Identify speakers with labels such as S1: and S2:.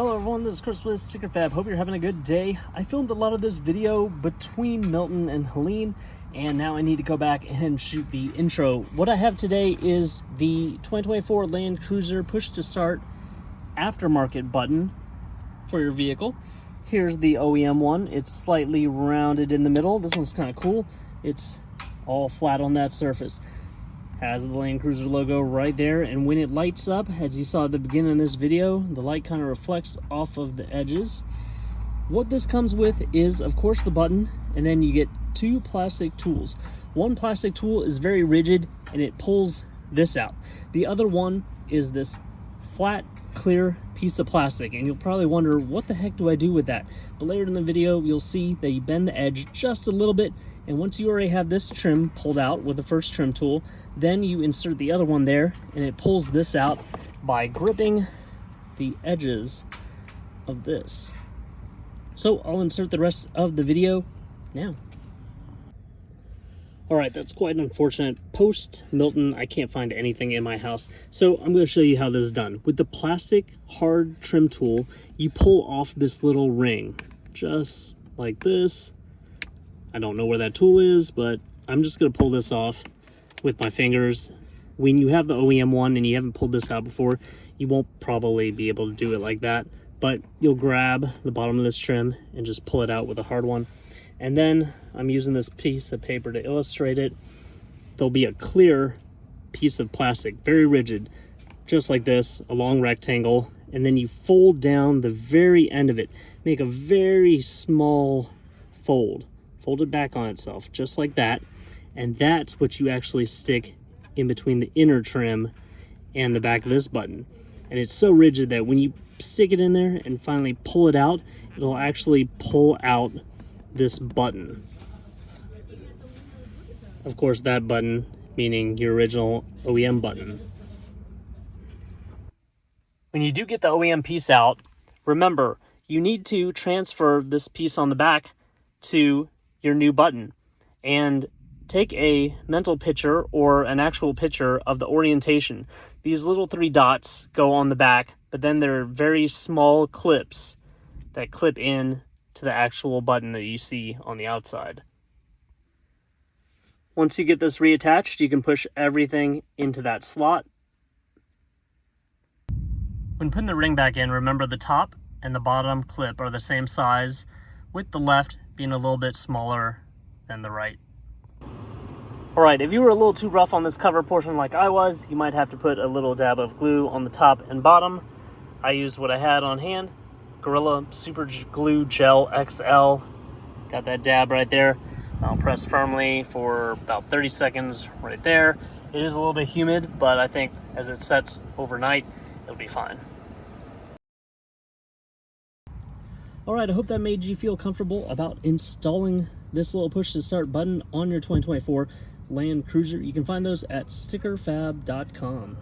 S1: Hello everyone, this is Chris with Sticker Fab. Hope you're having a good day. I filmed a lot of this video between Milton and Helene, and now I need to go back and shoot the intro. What I have today is the 2024 Land Cruiser push to start aftermarket button for your vehicle. Here's the OEM one. It's slightly rounded in the middle. This one's kind of cool. It's all flat on that surface. Has the Land Cruiser logo right there, and when it lights up, as you saw at the beginning of this video, the light kind of reflects off of the edges. What this comes with is, of course, the button, and then you get two plastic tools. One plastic tool is very rigid, and it pulls this out. The other one is this flat, clear piece of plastic, and you'll probably wonder, what the heck do I do with that? But later in the video, you'll see that you bend the edge just a little bit, and once you already have this trim pulled out with the first trim tool, then you insert the other one there, and it pulls this out by gripping the edges of this. So I'll insert the rest of the video now. All right, that's quite unfortunate. Post Milton, I can't find anything in my house. So I'm gonna show you how this is done. With the plastic hard trim tool, you pull off this little ring, just like this. I don't know where that tool is, but I'm just gonna pull this off with my fingers. When you have the OEM one and you haven't pulled this out before, you won't probably be able to do it like that, but you'll grab the bottom of this trim and just pull it out with a hard one. And then I'm using this piece of paper to illustrate it. There'll be a clear piece of plastic, very rigid, just like this, a long rectangle, and then you fold down the very end of it. Make a very small fold. Fold it back on itself, just like that. And that's what you actually stick in between the inner trim and the back of this button. And it's so rigid that when you stick it in there and finally pull it out, it'll actually pull out this button. Of course, that button meaning your original OEM button. When you do get the OEM piece out, remember, you need to transfer this piece on the back to your new button, and take a mental picture or an actual picture of the orientation. These little 3 dots go on the back, but then they're very small clips that clip in to the actual button that you see on the outside. Once you get this reattached, you can push everything into that slot. When putting the ring back in, remember the top and the bottom clip are the same size, with the left being a little bit smaller than the right. All right, if you were a little too rough on this cover portion like I was, you might have to put a little dab of glue on the top and bottom. I used what I had on hand, Gorilla Super Glue Gel XL. Got that dab right there. I'll press firmly for about 30 seconds right there. It is a little bit humid, but I think as it sets overnight, it'll be fine. All right, I hope that made you feel comfortable about installing this little push to start button on your 2024 Land Cruiser. You can find those at stickerfab.com.